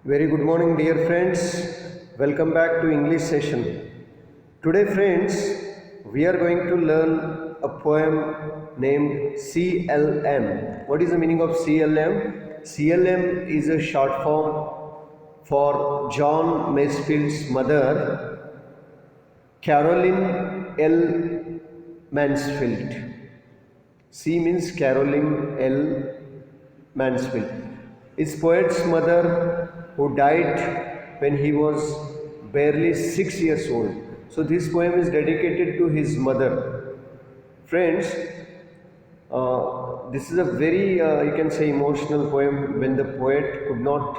Very good morning, dear friends. Welcome back to English session. Today, friends, we are going to learn a poem named CLM. What is the meaning of CLM? CLM is a short form for John Masefield's mother, Caroline L. Mansfield. C means Caroline L. Mansfield. His poet's mother, who died when he was barely 6 years old. So, this poem is dedicated to his mother. Friends, this is a very, you can say, emotional poem when the poet could not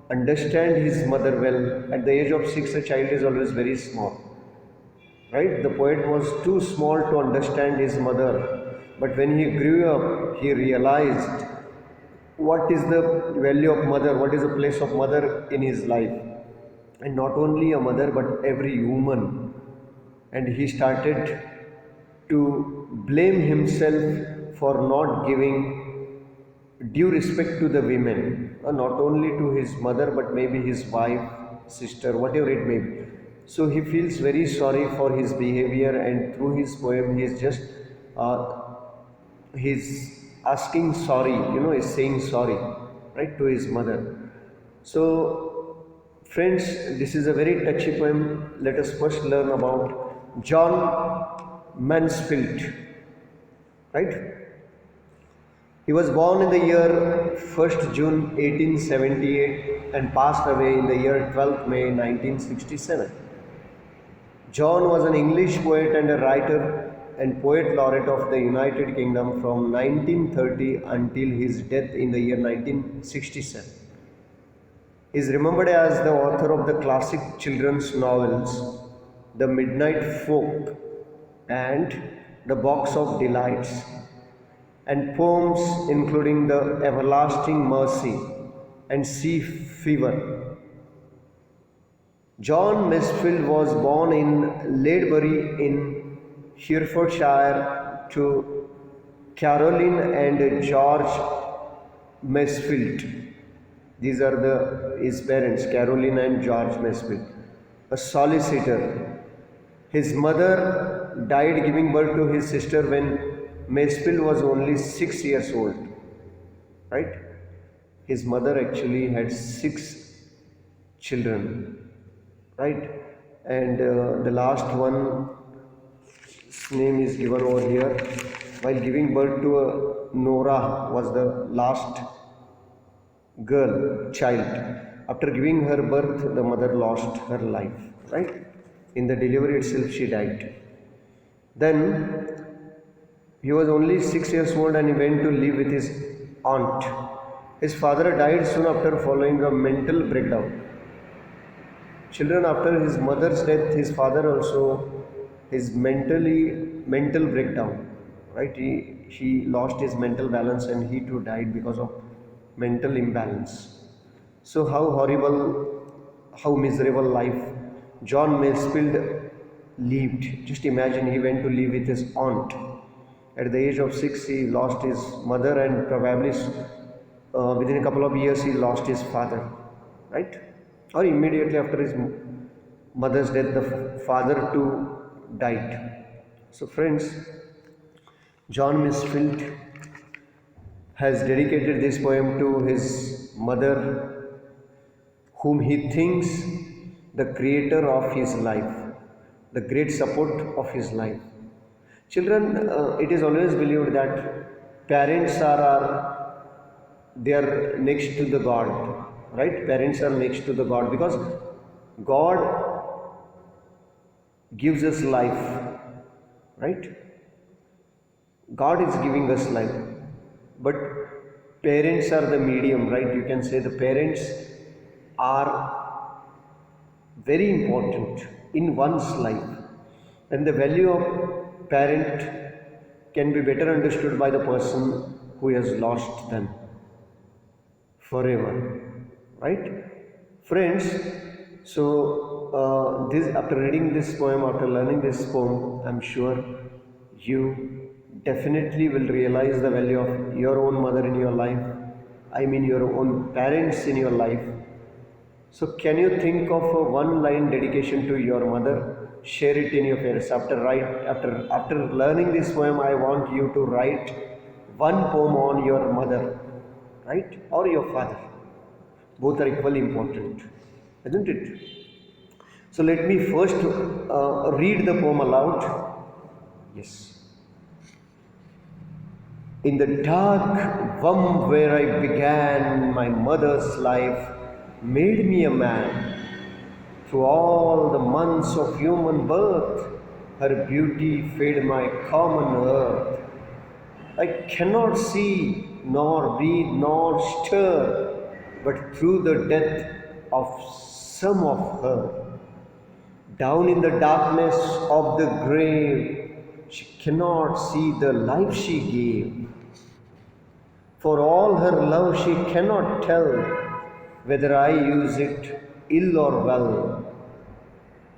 understand his mother well. At the age of 6, a child is always very small. Right? The poet was too small to understand his mother, but when he grew up, he realized what is the value of mother, what is the place of mother in his life, and not only a mother but every human. And he started to blame himself for not giving due respect to the women, not only to his mother but maybe his wife, sister, whatever it may be. So he feels very sorry for his behavior, and through his poem, he is just he's asking sorry. He's saying sorry, right, to his mother. So, friends, this is a very touchy poem. Let us first learn about John Mansfield, right? He was born in the year 1st June 1878 and passed away in the year 12th May 1967. John was an English poet and a writer and poet laureate of the United Kingdom from 1930 until his death in the year 1967. He is remembered as the author of the classic children's novels The Midnight Folk and The Box of Delights, and poems including The Everlasting Mercy and Sea Fever. John Masefield was born in Ledbury in Herefordshire to Caroline and George Masefield. These are his parents, Caroline and George Masefield, a solicitor. His mother died giving birth to his sister when Masefield was only 6 years old. Right? His mother actually had 6 children. Right? And the last one's name is given over here. While giving birth to Nora was the last child. After giving her birth, the mother lost her life. Right? In the delivery itself, she died. Then he was only 6 years old and he went to live with his aunt. His father died soon after following a mental breakdown. Children after his mother's death, his father also his mental breakdown. Right? He lost his mental balance and he too died because of mental imbalance. So how horrible, how miserable life John Masefield lived. Just imagine, he went to live with his aunt. At the age of 6, he lost his mother, and probably within a couple of years, he lost his father. Right? Or immediately after his mother's death, the father too died. So, friends, John Masefield has dedicated this poem to his mother, whom he thinks the creator of his life, the great support of his life. Children, it is always believed that parents they are next to the God, right? Parents are next to the God because God gives us life, right? God is giving us life, but parents are the medium, right? You can say the parents are very important in one's life, and the value of parent can be better understood by the person who has lost them forever, right? Friends, so this, after reading this poem, after learning this poem, I'm sure you definitely will realize the value of your own mother in your life. I mean your own parents in your life, So can you think of a one line dedication to your mother? Share it in your face. After learning this poem, I want you to write one poem on your mother, right? Or your father. Both are equally important, isn't it? So let me first read the poem aloud. Yes. In the dark womb where I began, my mother's life made me a man. Through all the months of human birth, her beauty fed my common earth. I cannot see, nor breathe, nor stir, but through the death of some of her. Down in the darkness of the grave, she cannot see the life she gave. For all her love, she cannot tell whether I use it ill or well,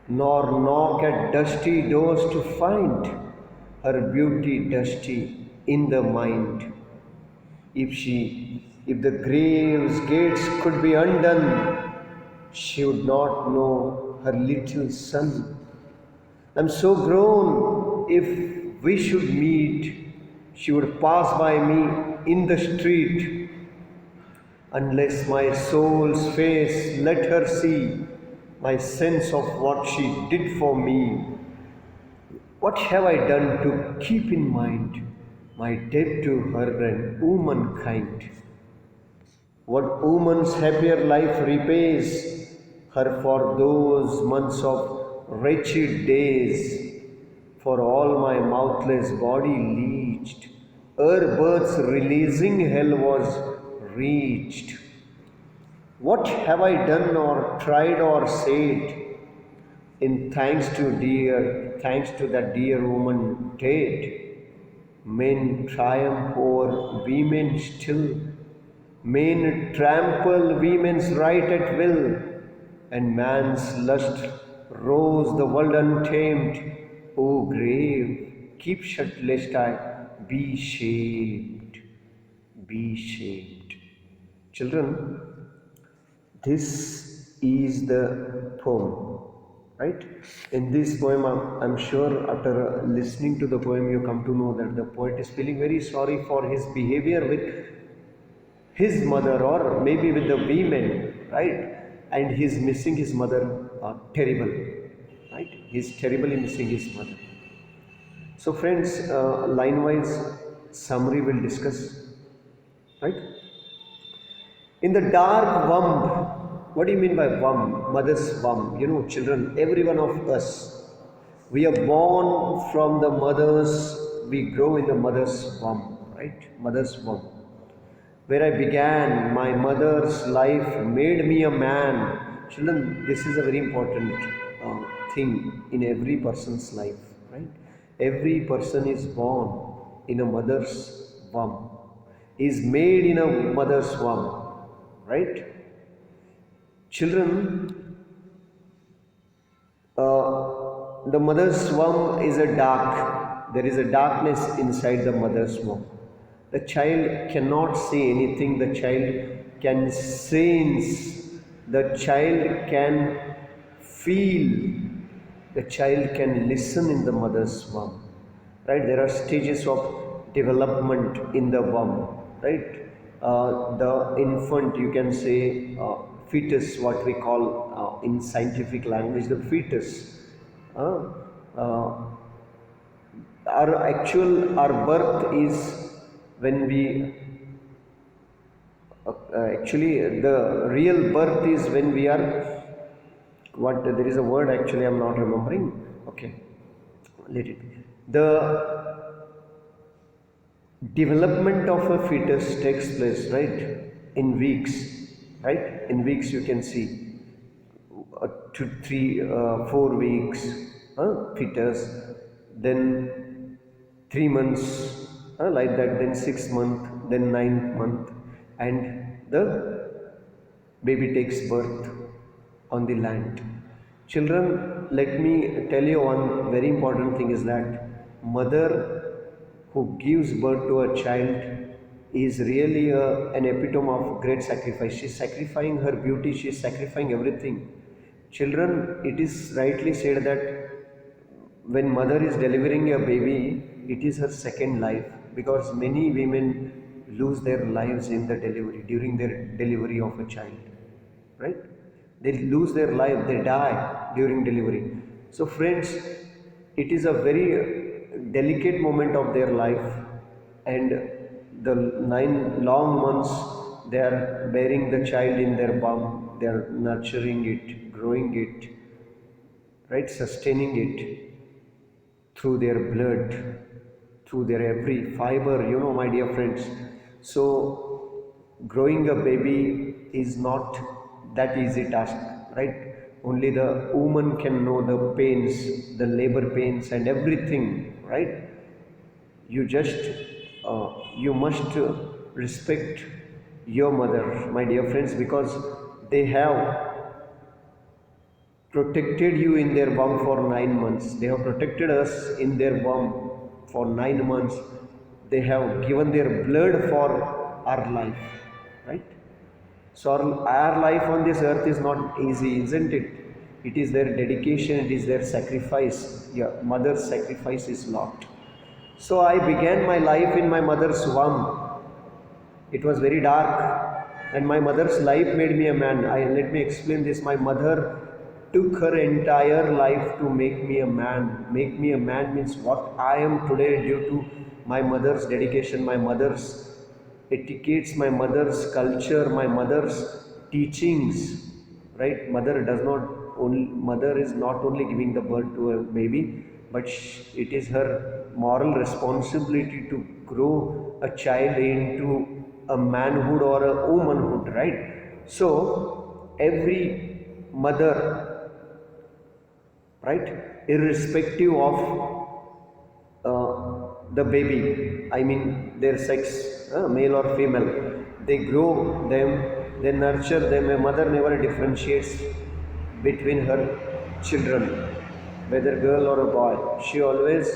nor knock at dusty doors to find her beauty dusty in the mind. If the grave's gates could be undone, she would not know her little son. I'm so grown, if we should meet, she would pass by me in the street. Unless my soul's face let her see my sense of what she did for me. What have I done to keep in mind my debt to her and womankind? What woman's happier life repays her for those months of wretched days? For all my mouthless body leeched, ere birth's releasing hell was reached. What have I done or tried or said in thanks to that dear woman dead? Men triumph over women still, men trample women's right at will, and man's lust rose the world untamed. O grave, keep shut lest I be shamed, be shamed. Children, this is the poem, right? In this poem, I'm sure after listening to the poem, you come to know that the poet is feeling very sorry for his behavior with his mother or maybe with the women, right? And he's missing his mother terrible, right? He's terribly missing his mother. So, friends, line-wise summary we'll discuss, right? In the dark womb, what do you mean by womb? Mother's womb. You know, children, every one of us, we are born from the mother's, we grow in the mother's womb, right? Mother's womb. Where I began, my mother's life made me a man. Children, this is a very important thing in every person's life, right? Every person is born in a mother's womb, is made in a mother's womb, right? Children, the mother's womb is a dark. There is a darkness inside the mother's womb. The child cannot say anything. The child can sense. The child can feel. The child can listen in the mother's womb. Right? There are stages of development in the womb. Right? The infant, you can say, fetus, what we call in scientific language, the fetus. Our birth is when we actually the real birth is when we are what there is a word actually I'm not remembering. Okay, let it be. The development of a fetus takes place, right, in weeks, right? In weeks you can see 2, 3, 4 weeks fetus, then 3 months, like that, then 6 months, then 9th month, and the baby takes birth on the land. Children, let me tell you one very important thing is that mother who gives birth to a child is really an epitome of great sacrifice. She's sacrificing her beauty, she's sacrificing everything. Children, it is rightly said that when mother is delivering a baby, it is her second life, because many women lose their lives in the delivery, during their delivery of a child, right? They lose their life, they die during delivery. So, friends, it is a very delicate moment of their life, and the 9 long months they are bearing the child in their womb, they are nurturing it, growing it, right, sustaining it through their blood, through their every fiber, my dear friends. So, growing a baby is not that easy task, right? Only the woman can know the pains, the labor pains, and everything, right? You just, you must respect your mother, my dear friends, because they have protected you in their womb for 9 months. They have protected us in their womb for 9 months. They have given their blood for our life, right? So our life on this earth is not easy, isn't it? It is their dedication, it is their sacrifice. Yeah, mother's sacrifice is lot. So I began my life in my mother's womb. It was very dark, and my mother's life made me a man. Let me explain this. My mother took her entire life to make me a man. Make me a man means what I am today due to my mother's dedication, my mother's etiquettes, my mother's culture, my mother's teachings. Right? Mother is not only giving the birth to a baby, but it is her moral responsibility to grow a child into a manhood or a womanhood, right? So every mother, right, irrespective of the baby, I mean their sex, male or female, they grow them, they nurture them. A mother never differentiates between her children, whether girl or a boy. She always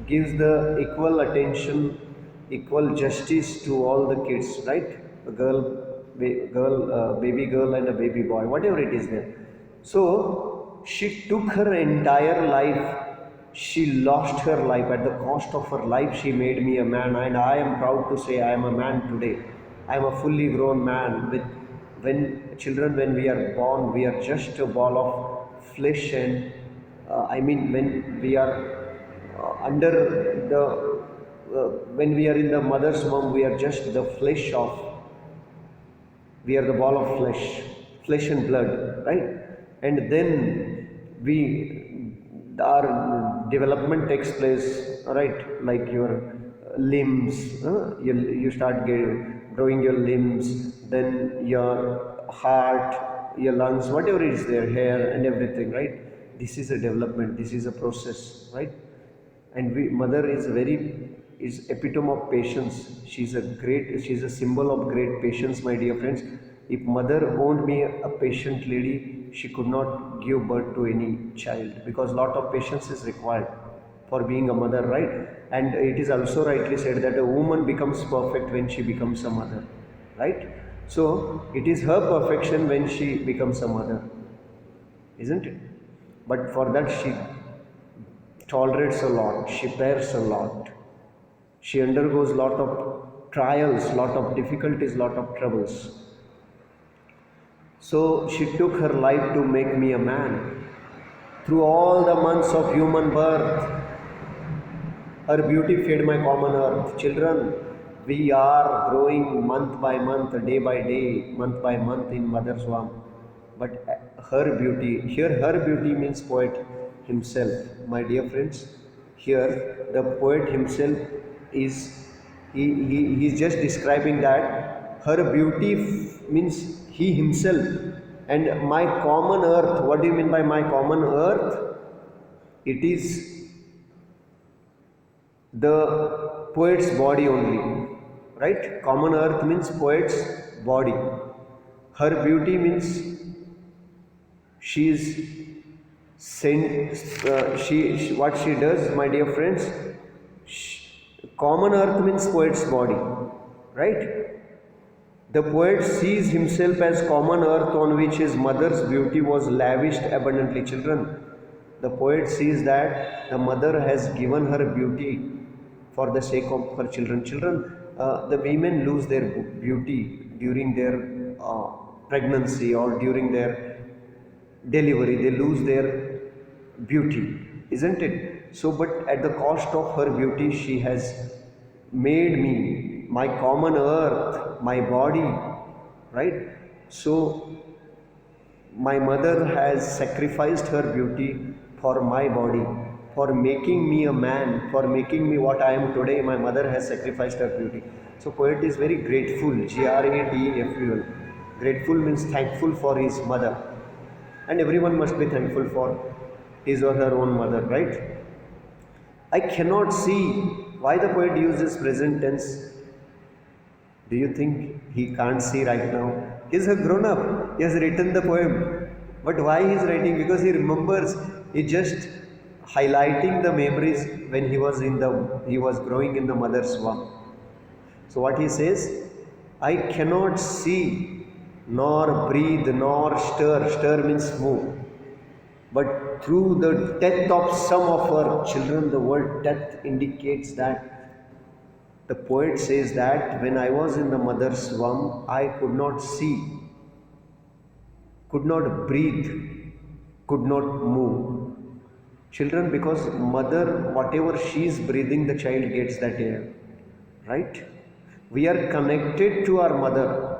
gives the equal attention, equal justice to all the kids, right? A baby girl and a baby boy, whatever it is there. So she took her entire life. She lost her life. At the cost of her life, she made me a man, and I am proud to say I am a man today. I am a fully grown man. When we are born, we are just a ball of flesh, and I mean, when we are under the when we are in the mother's womb, we are just the flesh of, we are the ball of flesh and blood, right? And then we, our development takes place, right? Like your limbs, you start growing your limbs, then your heart, your lungs, whatever is there, hair and everything, right? This is a development, this is a process, right? And mother is epitome of patience. She's a symbol of great patience, my dear friends. If mother won't be a patient lady, she could not give birth to any child, because lot of patience is required for being a mother, right? And it is also rightly said that a woman becomes perfect when she becomes a mother, right? So it is her perfection when she becomes a mother, isn't it? But for that she tolerates a lot, she bears a lot, she undergoes a lot of trials, lot of difficulties, lot of troubles. So she took her life to make me a man. Through all the months of human birth, her beauty fed my common earth. Children, we are growing month by month, day by day, month by month in mother's womb. But her beauty, here her beauty means poet himself. My dear friends, here the poet himself is, he is just describing that her beauty means he himself. And my common earth, what do you mean by my common earth? It is the poet's body only, right? Common earth means poet's body. Her beauty means she is what she does, my dear friends. Common earth means poet's body. right? The poet sees himself as common earth on which his mother's beauty was lavished abundantly. Children, the poet sees that the mother has given her beauty for the sake of her children. Children, the women lose their beauty during their pregnancy or during their delivery. They lose their beauty, isn't it? So, but at the cost of her beauty, she has made me my common earth, my body, right? So, my mother has sacrificed her beauty for my body, for making me a man, for making me what I am today. My mother has sacrificed her beauty. So, poet is very grateful. Grateful. Grateful means thankful for his mother, and everyone must be thankful for his or her own mother, right? I cannot see why the poet uses present tense. Do you think he can't see right now? He's a grown up, he has written the poem, but why he is writing? Because he remembers, he just highlighting the memories when he was growing in the mother's womb. So what he says, I cannot see nor breathe nor stir. Stir means move. But through the death of some of our children, the word death indicates that the poet says that when I was in the mother's womb, I could not see, could not breathe, could not move. Children, because mother, whatever she is breathing, the child gets that air, right? We are connected to our mother.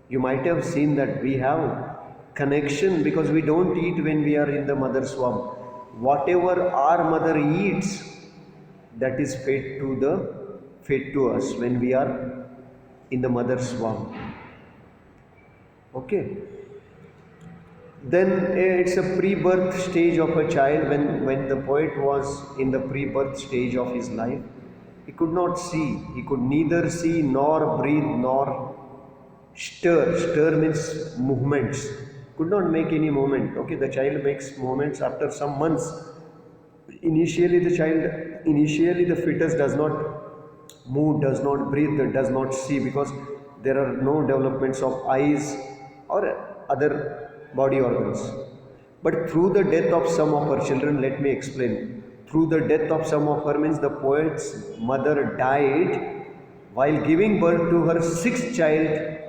You might have seen that we have connection because we don't eat when we are in the mother's womb. Whatever our mother eats, that is fed to us when we are in the mother's womb. Okay. Then it's a pre-birth stage of a child. When the poet was in the pre-birth stage of his life, he could not see. He could neither see nor breathe nor stir. Stir means movements. Could not make any movement. Okay, the child makes movements after some months. Initially the fetus does not move, does not breathe, does not see, because there are no developments of eyes or other body organs. But through the death of some of her children, let me explain. Through the death of some of her means the poet's mother died while giving birth to her sixth child,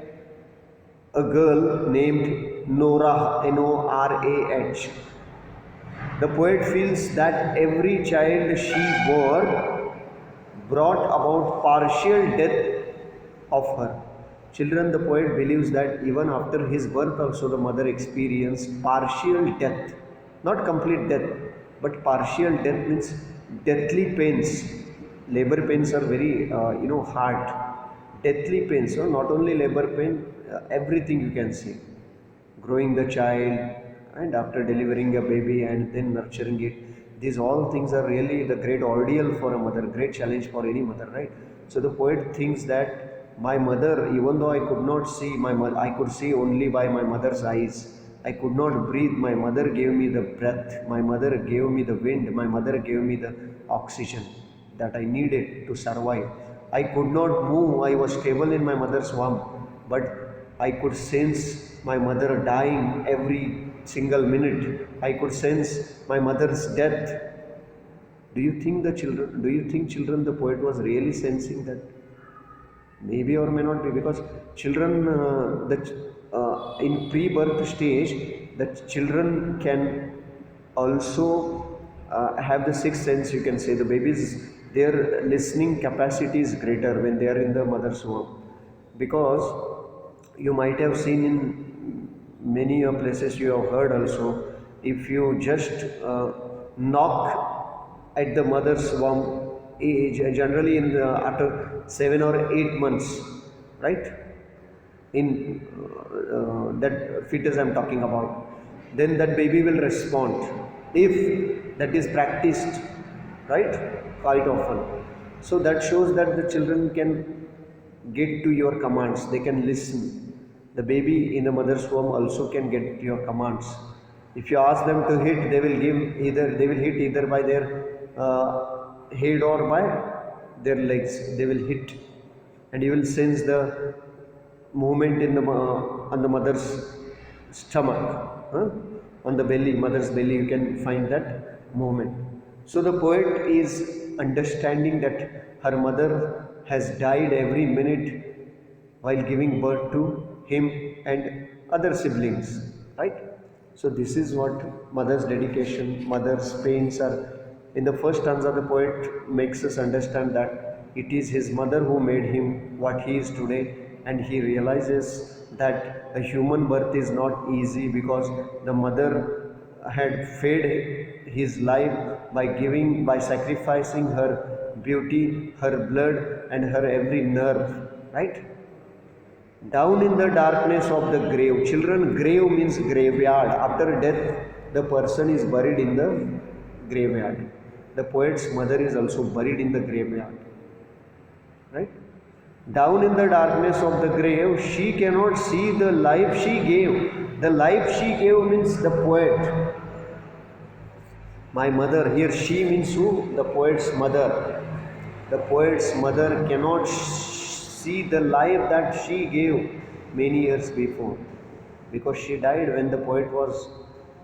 a girl named Norah, Norah. The poet feels that every child she bore brought about partial death of her. Children, the poet believes that even after his birth also the mother experienced partial death. Not complete death, but partial death means deathly pains. Labor pains are very, hard. Deathly pains, so not only labor pain, everything you can see. Growing the child, and after delivering a baby and then nurturing it. These all things are really the great ordeal for a mother, great challenge for any mother, right? So the poet thinks that my mother, even though I could not see my mother, I could see only by my mother's eyes. I could not breathe. My mother gave me the breath. My mother gave me the wind. My mother gave me the oxygen that I needed to survive. I could not move. I was stable in my mother's womb, but I could sense my mother dying every single minute. I could sense my mother's death. Do you think children, the poet was really sensing that? Maybe or may not be, because children, in pre-birth stage, the children can also have the sixth sense, you can say. The babies, their listening capacity is greater when they are in the mother's womb, because you might have seen in many places, you have heard also, if you just knock at the mother's womb age, generally after 7 or 8 months, right, in that fetus I am talking about, then that baby will respond if that is practiced, right, quite often. So that shows that the children can get to your commands, they can listen. The baby in the mother's womb also can get your commands. If you ask them to hit, they will hit either by their head or by their legs. They will hit. and you will sense the movement in the on the mother's stomach, huh? On the belly, mother's belly, you can find that movement. So the poet is understanding that her mother has died every minute while giving birth to him and other siblings, right? So this is what mother's dedication, mother's pains are. In the first stanza, the poet makes us understand that it is his mother who made him what he is today, and he realizes that a human birth is not easy because the mother had fed his life by giving, by sacrificing her beauty, her blood, and her every nerve, right? Down in the darkness of the grave. Children, grave means graveyard. After death, the person is buried in the graveyard. The poet's mother is also buried in the graveyard. Right? Down in the darkness of the grave, she cannot see the life she gave. The life she gave means the poet. My mother, here she means who? The poet's mother. The poet's mother cannot see the life that she gave many years before, because she died when the poet was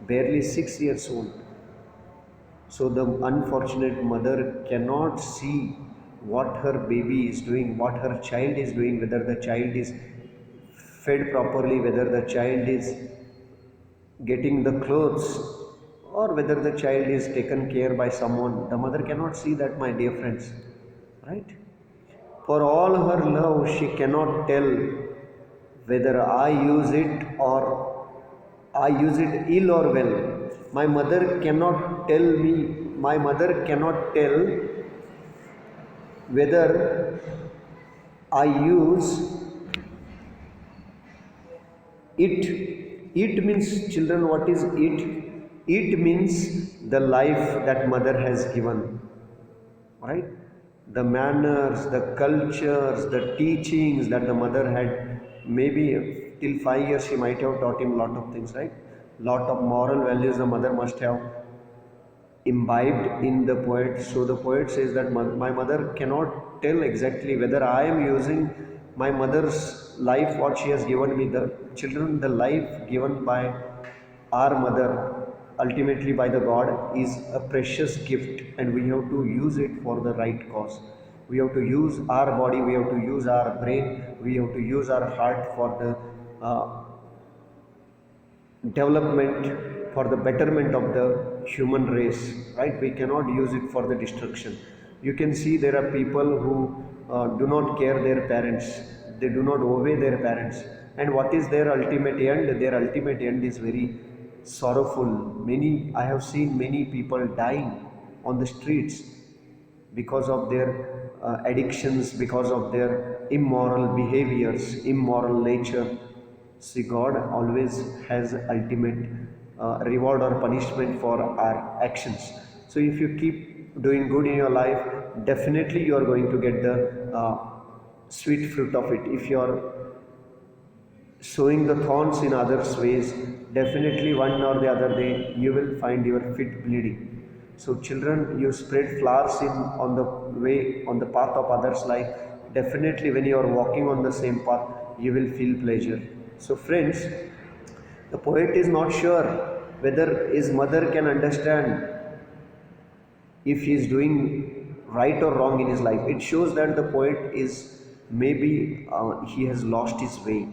barely 6 years old. So the unfortunate mother cannot see what her baby is doing, what her child is doing, whether the child is fed properly, whether the child is getting the clothes, or whether the child is taken care by someone. The mother cannot see that, my dear friends, right? For all her love, she cannot tell whether I use it or I use it ill or well. My mother cannot tell me, my mother cannot tell whether I use it. It means, children, what is it? It means the life that mother has given, right? The manners, the cultures, the teachings that the mother had, maybe till 5 years she might have taught him lot of things, right? Lot of moral values the mother must have imbibed in the poet. So the poet says that my mother cannot tell exactly whether I am using my mother's life, what she has given me. The children, the life given by our mother, ultimately by the God, is a precious gift, and we have to use it for the right cause. We have to use our body, we have to use our brain, we have to use our heart for the development, for the betterment of the human race, right? We cannot use it for the destruction. You can see there are people who do not care their parents, they do not obey their parents, and what is their ultimate end? Their ultimate end is very sorrowful. I have seen many people dying on the streets because of their addictions, because of their immoral behaviors, immoral nature. See, God always has ultimate reward or punishment for our actions. So if you keep doing good in your life, definitely you are going to get the sweet fruit of it. If you are sowing the thorns in others' ways, definitely one or the other day you will find your feet bleeding. So children, you spread flowers on the way, on the path of others' life. Definitely when you are walking on the same path, you will feel pleasure. So friends, the poet is not sure whether his mother can understand if he is doing right or wrong in his life. It shows that the poet is, maybe he has lost his way,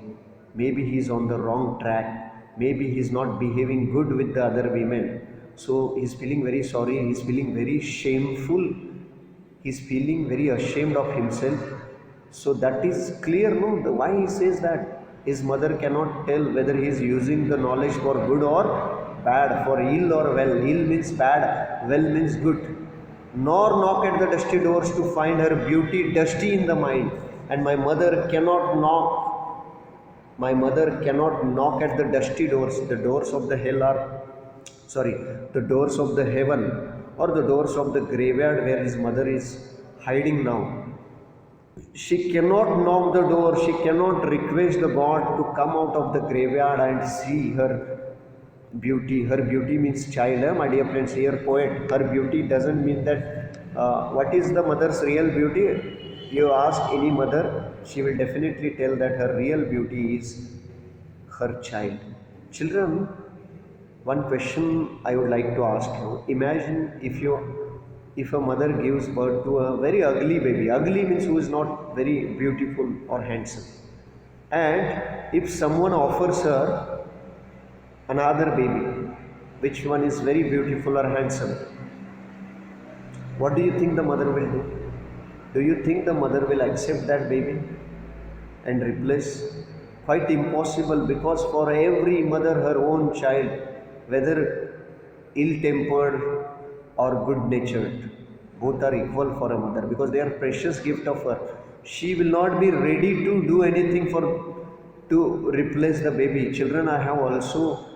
maybe he is on the wrong track, maybe he is not behaving good with the other women. So he is feeling very sorry, he is feeling very shameful, he is feeling very ashamed of himself. So that is clear, no? Why he says that his mother cannot tell whether he is using the knowledge for good or bad, for ill or well. Ill means bad, well means good. Nor knock at the dusty doors to find her beauty dusty in the mind. And my mother cannot knock. My mother cannot knock at the dusty doors. The doors of the hell are, sorry, the doors of the heaven, or the doors of the graveyard where his mother is hiding now. She cannot knock the door, she cannot request the God to come out of the graveyard and see her beauty. Her beauty means child, my dear friends. Here poet, her beauty doesn't mean that what is the mother's real beauty? you ask any mother, she will definitely tell that her real beauty is her child. Children, one question I would like to ask you. Imagine if a mother gives birth to a very ugly baby. Ugly means who is not very beautiful or handsome. And if someone offers her another baby, which one is very beautiful or handsome, what do you think the mother will do? Do you think the mother will accept that baby and replace? Quite impossible, because for every mother, her own child, whether ill tempered or good natured, both are equal for a mother because they are precious gift of her. She will not be ready to do anything for to replace the baby. Children, I have also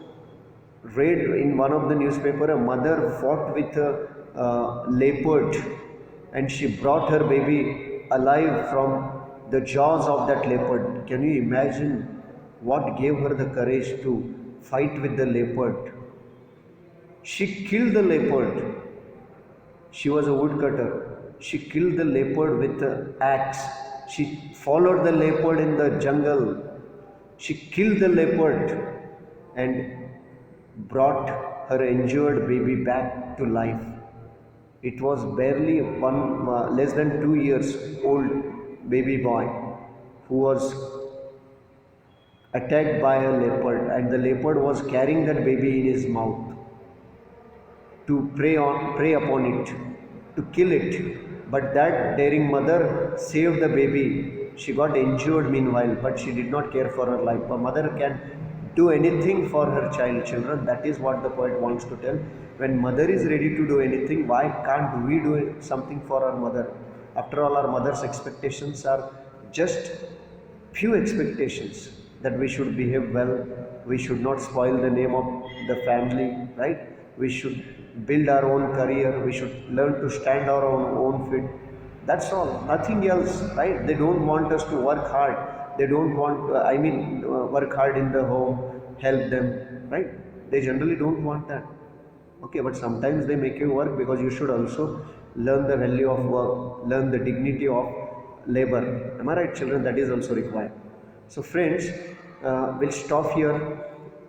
read in one of the newspaper a mother fought with a leopard, and she brought her baby alive from the jaws of that leopard. Can you imagine what gave her the courage to fight with the leopard? She killed the leopard. She was a woodcutter. She killed the leopard with an axe. She followed the leopard in the jungle. She killed the leopard and brought her injured baby back to life. It was barely less than 2 years old baby boy who was attacked by a leopard, and the leopard was carrying that baby in his mouth to prey upon it, to kill it. But that daring mother saved the baby. She got injured meanwhile, but she did not care for her life. A mother can do anything for her child. Children, that is what the poet wants to tell. When mother is ready to do anything, why can't we do something for our mother? After all, our mother's expectations are just few expectations: that we should behave well, we should not spoil the name of the family, right? We should build our own career, we should learn to stand our own feet. That's all, nothing else, right? They don't want us to work hard. They don't want work hard in the home, help them, right? They generally don't want that. Okay, but sometimes they make you work because you should also learn the value of work, learn the dignity of labor. Am I right, children? That is also required. So, friends, we'll stop here.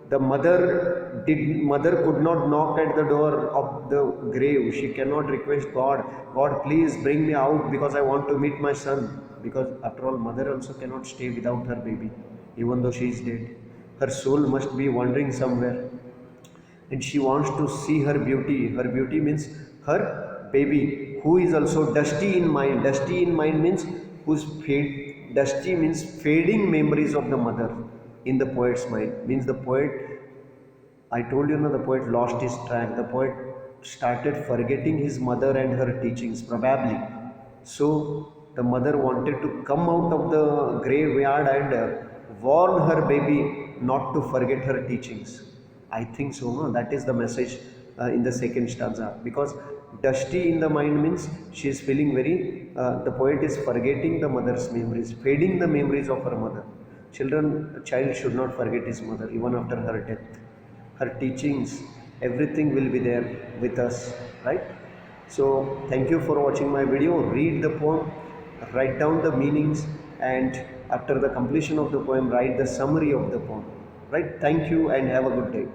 The mother could not knock at the door of the grave. She cannot request God, God, please bring me out because I want to meet my son. Because after all, mother also cannot stay without her baby, even though she is dead. Her soul must be wandering somewhere, and she wants to see her beauty. Her beauty means her baby, who is also dusty in mind. Dusty in mind means dusty means fading memories of the mother in the poet's mind. Means the poet, I told you, the poet lost his track. The poet started forgetting his mother and her teachings, probably. So the mother wanted to come out of the graveyard and warn her baby not to forget her teachings. I think so. No? That is the message in the second stanza. Because dusty in the mind means she is feeling the poet is forgetting the mother's memories, fading the memories of her mother. Children, a child should not forget his mother even after her death. Her teachings, everything will be there with us, right? So, thank you for watching my video. Read the poem, write down the meanings, and after the completion of the poem, write the summary of the poem, right? Thank you and have a good day.